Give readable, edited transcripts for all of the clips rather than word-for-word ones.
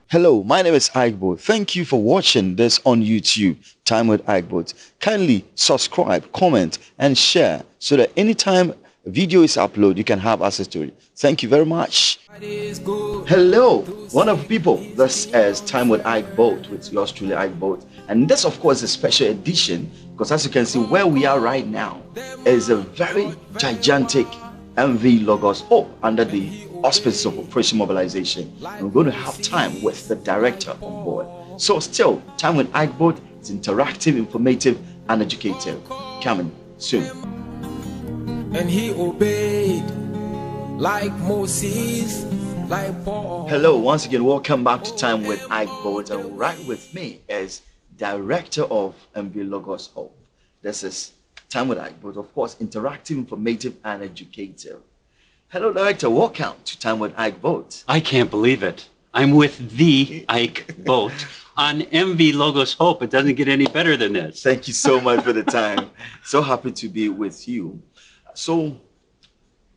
Hello, my name is Igbo. Thank you for watching this on YouTube, Time with Igbo. Kindly subscribe, comment, and share so that anytime a video is uploaded, you can have access to it. Thank you very much. Hello, wonderful people. This is Time with Igbo with yours truly Igbo. And this, of course, is a special edition because as you can see, where we are right now is a very gigantic MV Logos Hope under the auspices of Operation Mobilization. And we're going to have time with the director on board. So still, Time with Igbo is interactive, informative, and educative. Coming soon. And he obeyed like Moses, like Paul. Hello, once again, welcome back to Time with Igbo. And right with me is director of MV Logos Hope. This is Time with Igbo, of course, interactive, informative, and educative. Hello, Director. Welcome to Time with Ike Boat. I can't believe it. I'm with the Ike Boat on MV Logos Hope. It doesn't get any better than this. Thank you so much for the time. So happy to be with you. So,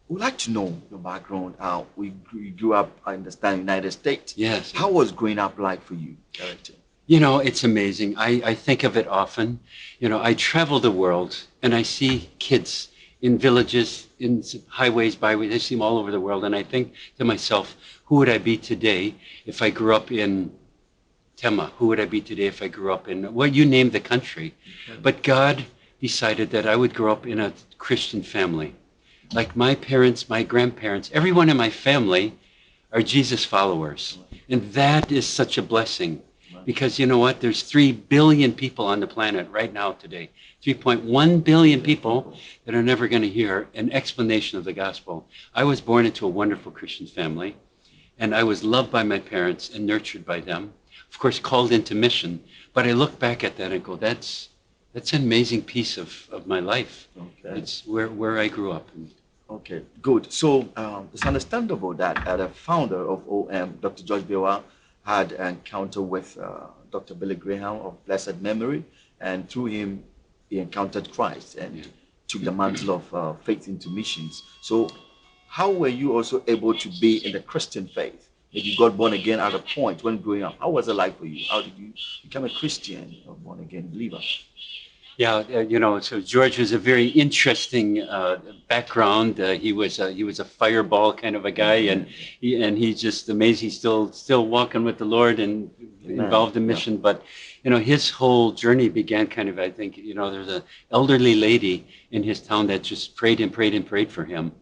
we'd like to know your background. We grew up in the United States. Yes. How was growing up like for you, Director? You know, it's amazing. I think of it often. You know, I travel the world and I see kids in villages, in highways, byways. I see them all over the world. And I think to myself, who would I be today if I grew up in Tema? Who would I be today if I grew up in, well, you name the country. Okay. But God decided that I would grow up in a Christian family. Like my parents, my grandparents, everyone in my family are Jesus followers. And that is such a blessing. Because you know what? There's 3 billion people on the planet right now today. 3.1 billion people that are never going to hear an explanation of the gospel. I was born into a wonderful Christian family, and I was loved by my parents and nurtured by them. Of course, called into mission. But I look back at that and go, that's an amazing piece of my life. Okay. It's where I grew up. Okay, good. So it's understandable that the founder of OM, Dr. George Bewa, had an encounter with Dr. Billy Graham of blessed memory, and through him he encountered Christ and took the mantle of faith into missions. So how were you also able to be in the Christian faith? If you got born again at a point when growing up, how was it like for you? How did you become a Christian or born again believer? Yeah, you know, so George was a very interesting background. He was a fireball kind of a guy, and he's just amazing. He's still walking with the Lord and involved in mission. Yeah. But you know, his whole journey began kind of, I think, you know, there's an elderly lady in his town that just prayed and prayed and prayed for him,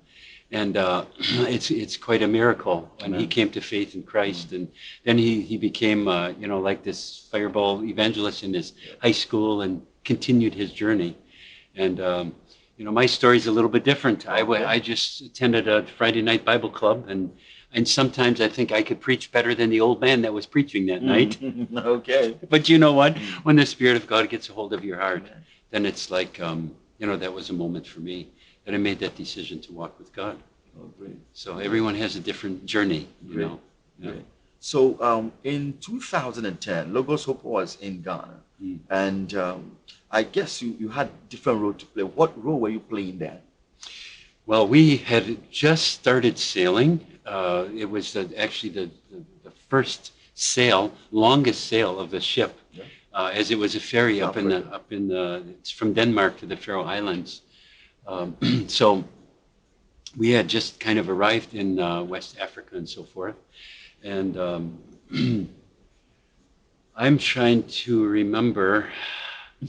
and it's quite a miracle. And he came to faith in Christ, and then he became you know, like this fireball evangelist in his high school and continued his journey. And you know, my story's a little bit different. I just attended a Friday night Bible club, and sometimes I think I could preach better than the old man that was preaching that night. Okay. But you know what? When the Spirit of God gets a hold of your heart, then it's like, you know, that was a moment for me that I made that decision to walk with God. Oh, great. So everyone has a different journey, you know. Yeah. So in 2010, Logos Hope was in Ghana. And I guess you had different role to play. What role were you playing then? Well, we had just started sailing. It was actually the first sail, longest sail of the ship, as it was a ferry up in the it's from Denmark to the Faroe Islands. So we had just kind of arrived in West Africa and so forth. And I'm trying to remember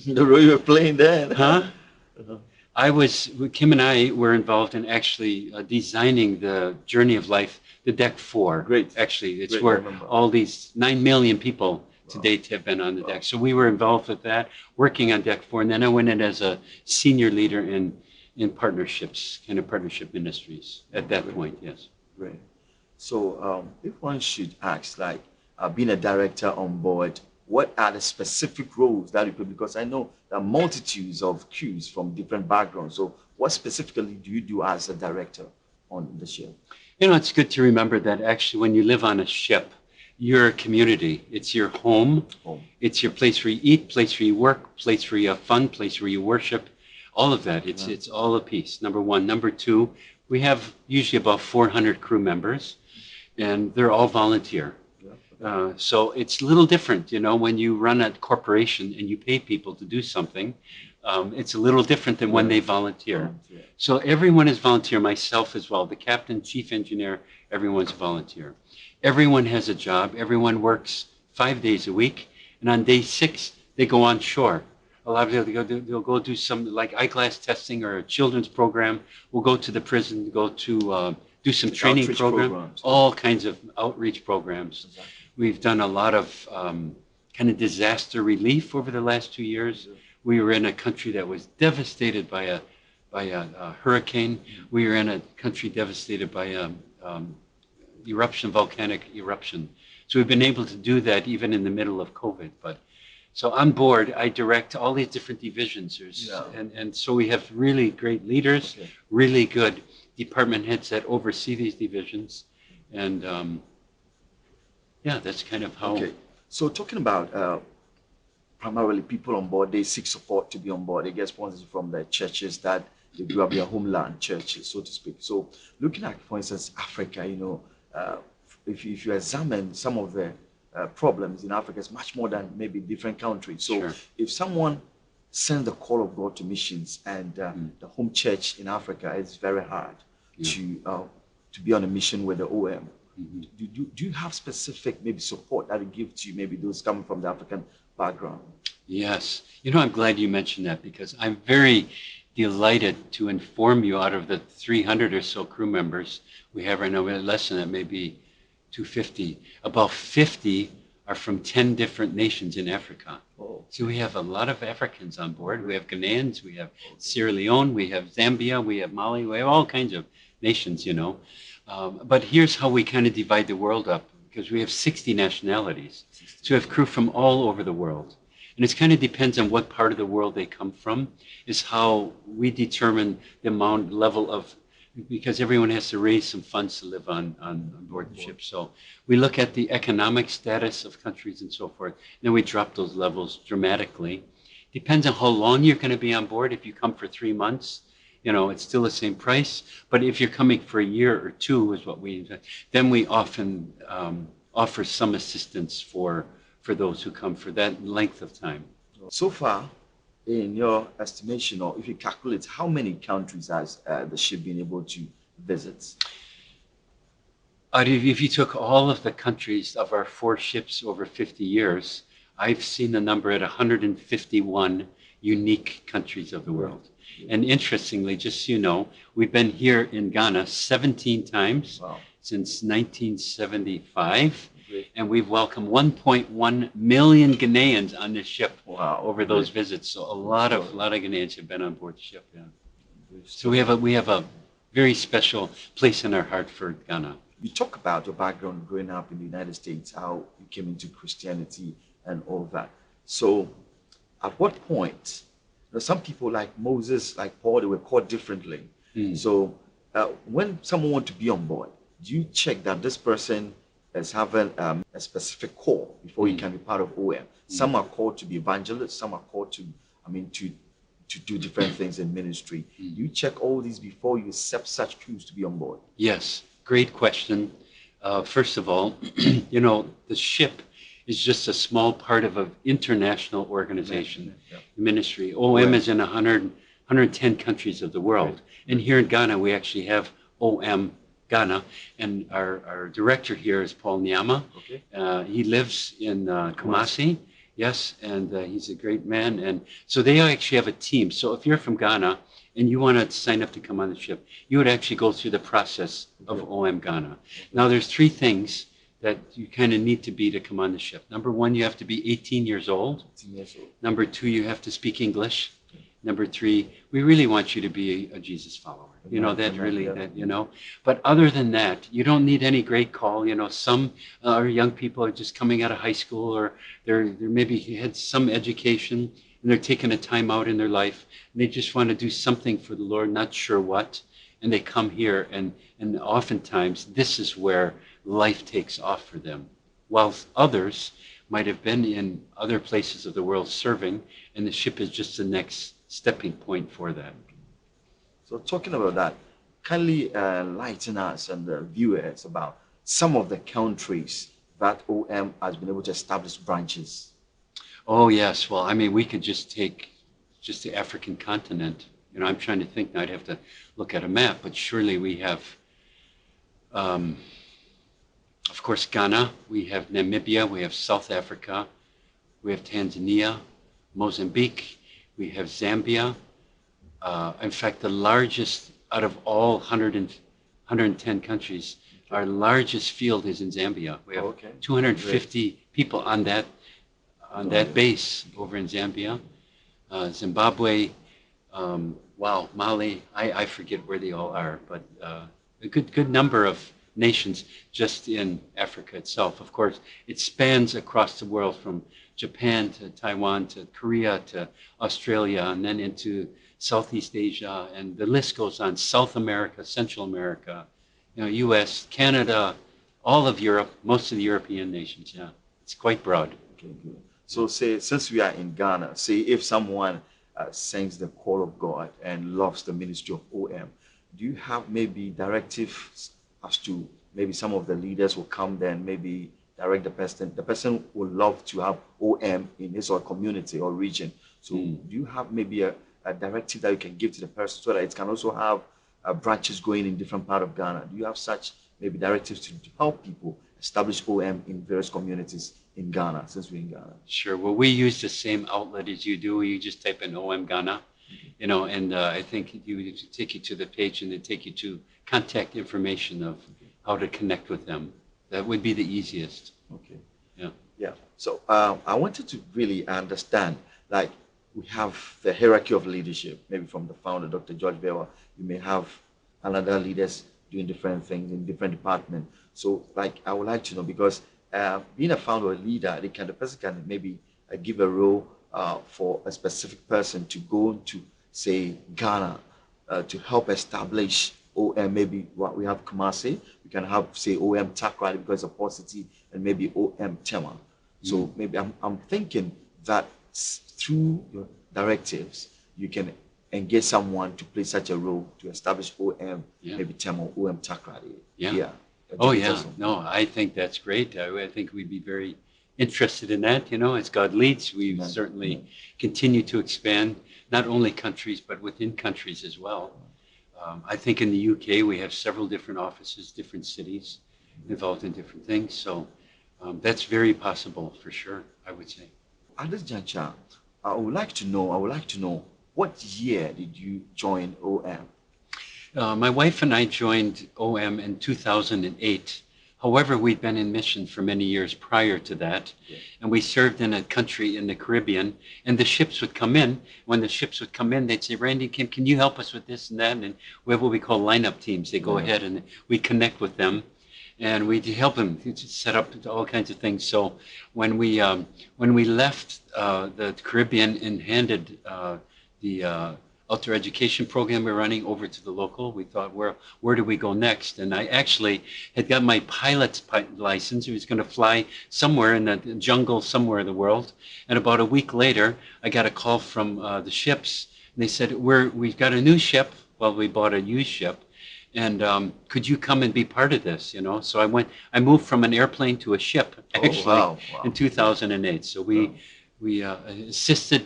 the role you were playing then. Huh? Kim and I were involved in actually designing the Journey of Life, the Deck 4. Great. Actually, it's where all these 9 million people to date have been on the deck. So we were involved with that, working on Deck 4. And then I went in as a senior leader in partnerships, kind of partnership ministries at that point, yes. Great. So if one should ask, like, being a director on board, what are the specific roles that you play? Because I know there are multitudes of crews from different backgrounds. So what specifically do you do as a director on the ship? You know, it's good to remember that actually when you live on a ship, you're a community. It's your home. It's your place where you eat, place where you work, place where you have fun, place where you worship. All of that. It's all a piece, number one. Number two, we have usually about 400 crew members, and they're all volunteer. So it's a little different, you know, when you run a corporation and you pay people to do something, it's a little different than when they volunteer. So everyone is volunteer, myself as well, the captain, chief engineer, everyone's volunteer. Everyone has a job, everyone works 5 days a week, and on day 6, they go on shore. A lot of they'll go do some like eyeglass testing or a children's program. We'll go to the prison, go to do some training programs, all kinds of outreach programs. Exactly. We've done a lot of kind of disaster relief over the last 2 years. We were in a country that was devastated by a hurricane. We were in a country devastated by a volcanic eruption. So we've been able to do that even in the middle of COVID. But so on board, I direct all these different divisions, and so we have really great leaders, really good department heads that oversee these divisions, and yeah, that's kind of how. Okay, so talking about primarily people on board, they seek support to be on board. They get sponsorship from the churches that they grew up, their homeland churches, so to speak. So looking at, for instance, Africa, you know, if you examine some of the problems in Africa, it's much more than maybe different countries. So if someone sends the call of God to missions and the home church in Africa, it's very hard to be on a mission with the OM. Do you have specific maybe support that you give to maybe those coming from the African background? Yes. You know, I'm glad you mentioned that because I'm very delighted to inform you out of the 300 or so crew members we have right now, less than that, maybe 250. About 50 are from 10 different nations in Africa. Oh. So we have a lot of Africans on board. We have Ghanaians, we have Sierra Leone, we have Zambia, we have Mali, we have all kinds of nations, you know. But here's how we kind of divide the world up, because we have 60 nationalities. So we have crew from all over the world. And it kind of depends on what part of the world they come from, is how we determine the amount, level of, because everyone has to raise some funds to live on board the ship. So we look at the economic status of countries and so forth. Then we drop those levels dramatically. Depends on how long you're going to be on board. If you come for 3 months, you know, it's still the same price. But if you're coming for a year or two, is what then we often offer some assistance for those who come for that length of time. So far, in your estimation, or if you calculate, how many countries has the ship been able to visit? If you took all of the countries of our 4 ships over 50 years, I've seen the number at 151 unique countries of the world. And interestingly, just so you know, we've been here in Ghana 17 times since 1975. And we've welcomed 1.1 million Ghanaians on this ship over those visits. So a lot of Ghanaians have been on board the ship. Yeah. So we have a very special place in our heart for Ghana. You talk about your background growing up in the United States, how you came into Christianity and all that. So at what point, you know, some people like Moses, like Paul, they were called differently. So when someone wants to be on board, do you check that this person as having a specific call before you can be part of OM? Some are called to be evangelists, some are called to do different things in ministry. You check all these before you accept such crews to be on board? Yes, great question. First of all, you know, the ship is just a small part of an international organization, ministry. OM is in 110 countries of the world. And here in Ghana, we actually have OM Ghana, and our director here is Paul Nyama. He lives in Kumasi, yes, and he's a great man. And so they actually have a team. So if you're from Ghana and you want to sign up to come on the ship, you would actually go through the process of OM Ghana. Now there's 3 things that you kind of need to be to come on the ship. Number 1, you have to be 18 years old. Number 2, you have to speak English. Number 3, we really want you to be a Jesus follower. You know, that really, that, you know. But other than that, you don't need any great call. You know, some young people are just coming out of high school, or they're maybe had some education, and they're taking a time out in their life, and they just want to do something for the Lord, not sure what. And they come here, and oftentimes this is where life takes off for them. While others might have been in other places of the world serving, and the ship is just the next stepping point for that. So talking about that, kindly enlighten us and the viewers about some of the countries that OM has been able to establish branches? Oh yes. Well, I mean, we could just take just the African continent. You know, I'm trying to think now. I'd have to look at a map, but surely we have, of course, Ghana. We have Namibia. We have South Africa. We have Tanzania, Mozambique. We have Zambia. In fact, the largest out of all 110 countries, our largest field is in Zambia. We have 250 people on that base over in Zambia. Zimbabwe, wow, Mali, I forget where they all are, but a good number of nations just in Africa itself. Of course, it spans across the world from Japan to Taiwan to Korea to Australia and then into Southeast Asia, and the list goes on. South America, Central America, you know, US, Canada, all of Europe, most of the European nations, yeah. It's quite broad. Okay, good. So say, since we are in Ghana, say if someone sings the call of God and loves the ministry of OM, do you have maybe directives as to maybe some of the leaders will come there and maybe direct the person? The person would love to have OM in his or community or region. So do you have maybe a directive that you can give to the person so that it can also have branches going in different part of Ghana? Do you have such maybe directives to help people establish OM in various communities in Ghana, since we're in Ghana? Sure. Well, we use the same outlet as you do. You just type in OM Ghana, you know, and I think you take you to the page and then take you to contact information of how to connect with them. That would be the easiest. Okay. Yeah. Yeah. So I wanted to really understand, like, we have the hierarchy of leadership, maybe from the founder, Dr. George Verwer. You may have another leaders doing different things in different departments. So, like, I would like to know, because being a founder or a leader, the person can maybe give a role for a specific person to go to, say, Ghana to help establish OM. Maybe what we have Kumasi, we can have, say, OM Takoradi because of Port City, and maybe OM Tema. So maybe I'm thinking that through your directives, you can engage someone to play such a role to establish OM, maybe Tema or OM Takoradi. Yeah. Oh yeah, no, I think that's great. I think we'd be very interested in that. You know, as God leads, we certainly continue to expand, not only countries, but within countries as well. I think in the UK, we have several different offices, different cities involved in different things. So that's very possible for sure, I would say. At this juncture, I would like to know, what year did you join OM? My wife and I joined OM in 2008. However, we'd been in mission for many years prior to that, and we served in a country in the Caribbean, and the ships would come in. When the ships would come in, they'd say, Randy, can you help us with this and that? And we have what we call lineup teams. They go ahead and we connect with them, and we help them set up all kinds of things. So when we left the Caribbean and handed the outdoor education program we're running over to the local, we thought, where do we go next? And I actually had got my pilot's license. I was going to fly somewhere in the jungle somewhere in the world. And about a week later, I got a call from the ships. And they said, we've got a new ship. Well, we bought a used ship. And could you come and be part of this? You know, so I moved from an airplane to a ship actually in 2008. So we assisted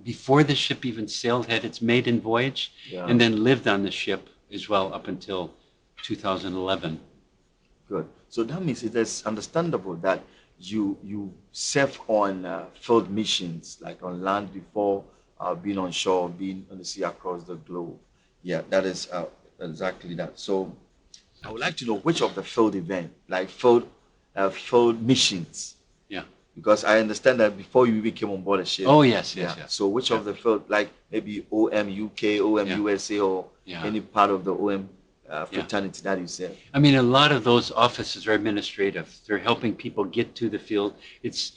before the ship even sailed, had its maiden voyage, and then lived on the ship as well up until 2011. Good. So that means it is understandable that you serve on field missions, like on land before being on shore, being on the sea across the globe. Yeah, that is exactly that. So I would like to know which of the field event, like field missions. Yeah. Because I understand that before you even came on board a ship. Oh, yes. So which of the field, like maybe OM UK, OM USA, or any part of the OM fraternity that you said? I mean, a lot of those offices are administrative. They're helping people get to the field. It's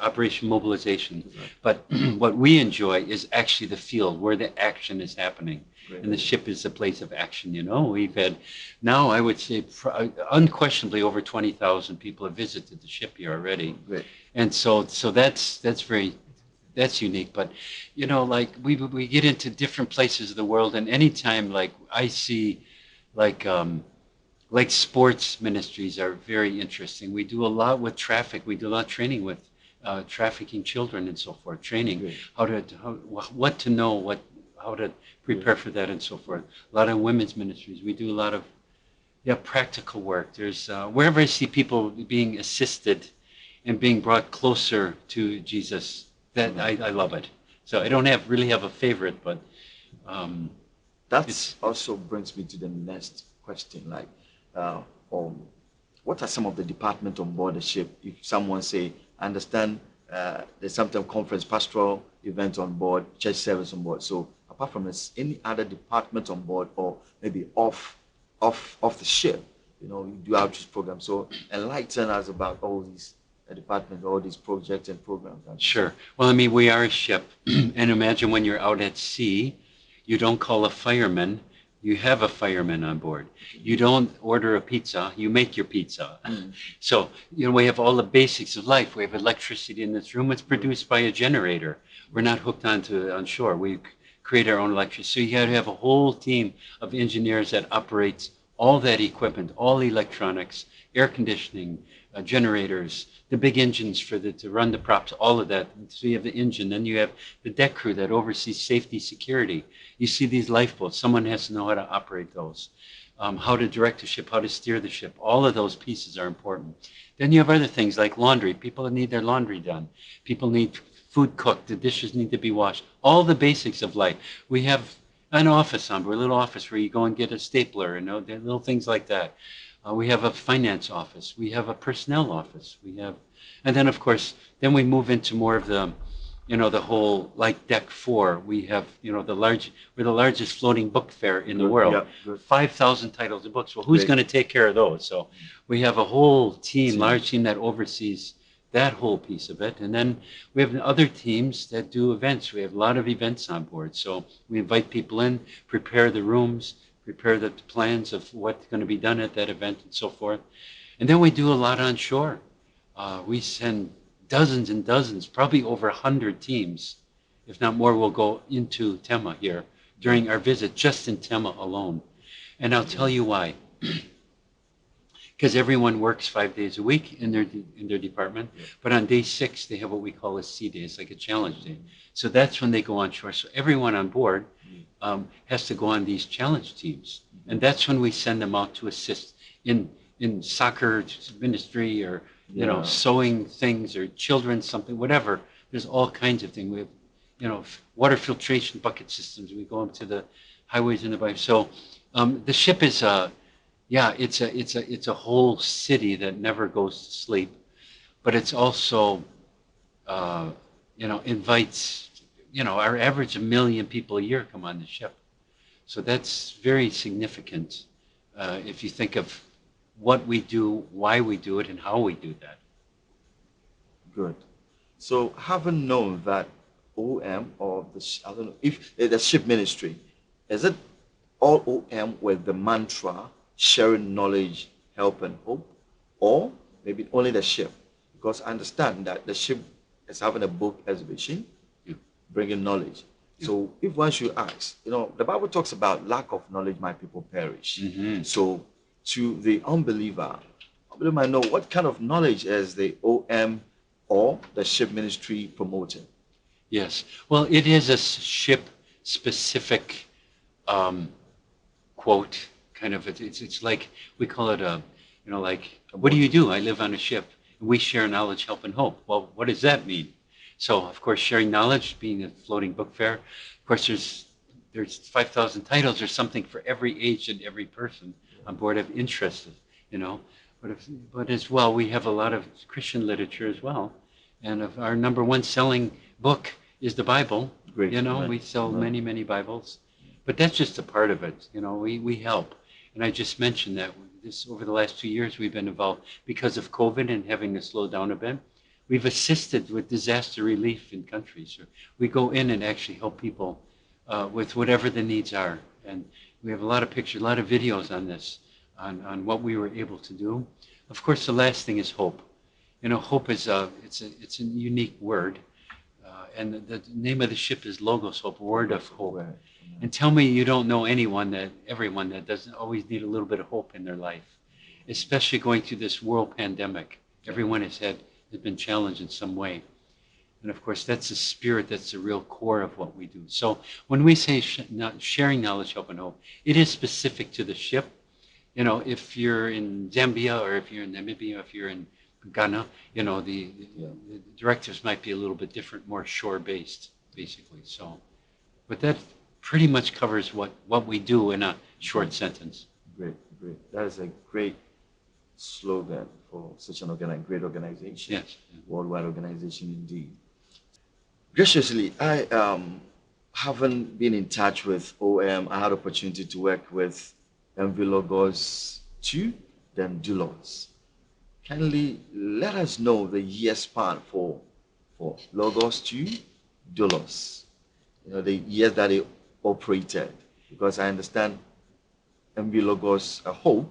operation mobilization. Right. But what we enjoy is actually the field where the action is happening. Great. And the ship is the place of action, you know. We've had, now I would say, unquestionably over 20,000 people have visited the ship here already. Great. And so that's unique. But, you know, like we get into different places of the world, and anytime, like I see, like Like sports ministries are very interesting. We do a lot with traffic. We do a lot of training with trafficking children and so forth. Training what to know, how to prepare for that and so forth. A lot of women's ministries. We do a lot of practical work. There's wherever I see people being assisted and being brought closer to Jesus, that I love it. So I don't really have a favorite, but that also brings me to the next question. Like, what are some of the departments on board the ship? If someone say, I understand there's sometimes conference, pastoral events on board, church service on board. So apart from this, any other department on board, or maybe off the ship, you do outreach programs. So enlighten us about all these departments, all these projects and programs. Sure. Well, I mean, we are a ship, and imagine when you're out at sea, you don't call a fireman. You have a fireman on board. You don't order a pizza, you make your pizza. So, we have all the basics of life. We have electricity in this room. It's produced by a generator. We're not hooked on shore. We create our own electricity. So you got to have a whole team of engineers that operates all that equipment, all electronics, air conditioning, generators, the big engines to run the props, all of that. So you have the engine, then you have the deck crew that oversees safety, security. You see these lifeboats, someone has to know how to operate those, how to direct the ship, how to steer the ship. All of those pieces are important. Then you have other things like laundry. People need their laundry done. People need food cooked, the dishes need to be washed. All the basics of life. We have an office on board, a little office where you go and get a stapler, little things like that. We have a finance office. We have a personnel office. And then of course, then we move into more of the, the whole, like Deck 4. We have, we're the largest floating book fair in the world. Yeah, 5,000 titles of books. Well, who's going to take care of those? So we have a whole team, large team that oversees that whole piece of it. And then we have other teams that do events. We have a lot of events on board. So we invite people in, prepare the rooms, prepare the plans of what's going to be done at that event and so forth. And then we do a lot on shore. We send dozens and dozens, probably over 100 teams, if not more, will go into Tema here during our visit, just in Tema alone. And I'll tell you why. Because everyone works 5 days a week in their department, but on day 6 they have what we call a sea day. It's like a challenge day. So that's when they go on shore. So everyone on board has to go on these challenge teams, and that's when we send them out to assist in soccer ministry, or sewing things, or children something, whatever. There's all kinds of things. We have water filtration bucket systems. We go into the highways and the byways. So the ship is it's a whole city that never goes to sleep, but it's also invites, our average 1 million people a year come on the ship. So that's very significant if you think of what we do, why we do it, and how we do that. Good. So having known that OM, or I don't know if the ship ministry, is it all OM with the mantra sharing knowledge, help, and hope, or maybe only the ship? Because I understand that the ship is having a book exhibition, bringing knowledge. So if one should ask, the Bible talks about lack of knowledge, my people perish. So to the unbeliever might know, what kind of knowledge is the OM or the ship ministry promoting? Yes. Well, it is a ship-specific quote. Kind of, it's like, we call it what do you do? I live on a ship. We share knowledge, help, and hope. Well, what does that mean? So, of course, sharing knowledge, being a floating book fair. Of course, there's 5,000 titles. There's something for every age and every person on board of interest, But as well, we have a lot of Christian literature as well. And our #1 selling book is the Bible. Great. We sell many, many Bibles. But that's just a part of it. We help. And I just mentioned that over the last 2 years, we've been involved because of COVID and having to slow down a bit. We've assisted with disaster relief in countries. We go in and actually help people with whatever the needs are. And we have a lot of pictures, a lot of videos on this, on what we were able to do. Of course, the last thing is hope. Hope is it's a unique word. And the name of the ship is Logos, Hope, Word of Hope. And tell me you don't know everyone that doesn't always need a little bit of hope in their life. especially going through this world pandemic. Everyone has been challenged in some way. And of course, that's the spirit, that's the real core of what we do. So when we say sharing knowledge, hope, and hope, it is specific to the ship. You know, if you're in Zambia or if you're in Namibia, if you're in Ghana, you know, the directives might be a little bit different, more shore-based, basically. So, but that pretty much covers what we do in a short sentence. Great, great. That is a great slogan for such an great organization. Yes. Worldwide organization indeed. Graciously, I haven't been in touch with OM. I had opportunity to work with MV Logos 2, then Doulos. Kindly let us know the year span for Logos 2, Doulos. You know, the years that they operated, because I understand MV Logos a whole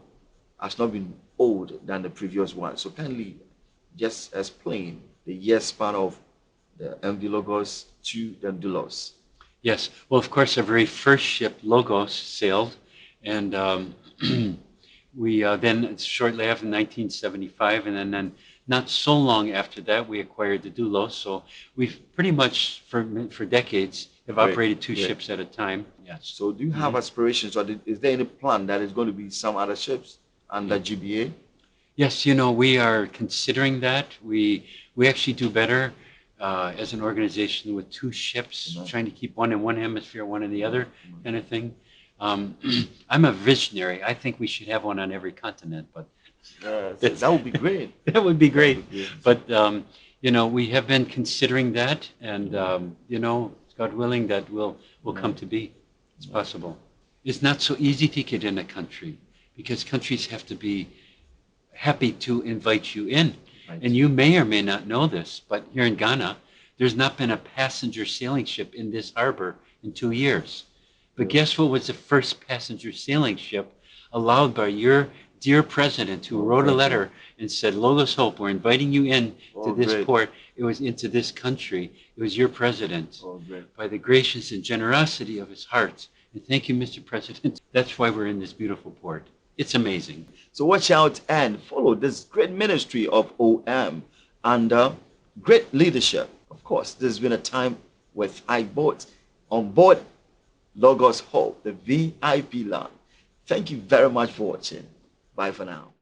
has not been old than the previous one. So kindly just explain the year span of the MV Logos 2, then Doulos. Yes. Well, of course, our very first ship, Logos, sailed, and we then shortly after 1975, and then not so long after that, we acquired the Doulos. So we've pretty much for decades have operated two ships at a time. Yes. So do you have aspirations, or is there any plan that is going to be some other ships under GBA? Yes, you know, we are considering that. We actually do better as an organization with two ships, trying to keep one in one hemisphere, one in the other, kind of thing. I'm a visionary. I think we should have one on every continent, but that would be great. That would be great. But you know, we have been considering that, and you know, God willing, that will come to be. It's possible. It's not so easy to get in a country, because countries have to be happy to invite you in. Right. And you may or may not know this, but here in Ghana, there's not been a passenger sailing ship in this harbor in 2 years. But guess what was the first passenger sailing ship allowed by your dear president, who wrote a letter and said, Logos Hope, we're inviting you in to this port. It was into this country. It was your president. By the gracious and generosity of his heart. And thank you, Mr. President. That's why we're in this beautiful port. It's amazing. So watch out and follow this great ministry of OM and great leadership. Of course, this has been a time with iBoat on board Logos Hope, the VIP land. Thank you very much for watching. Bye for now.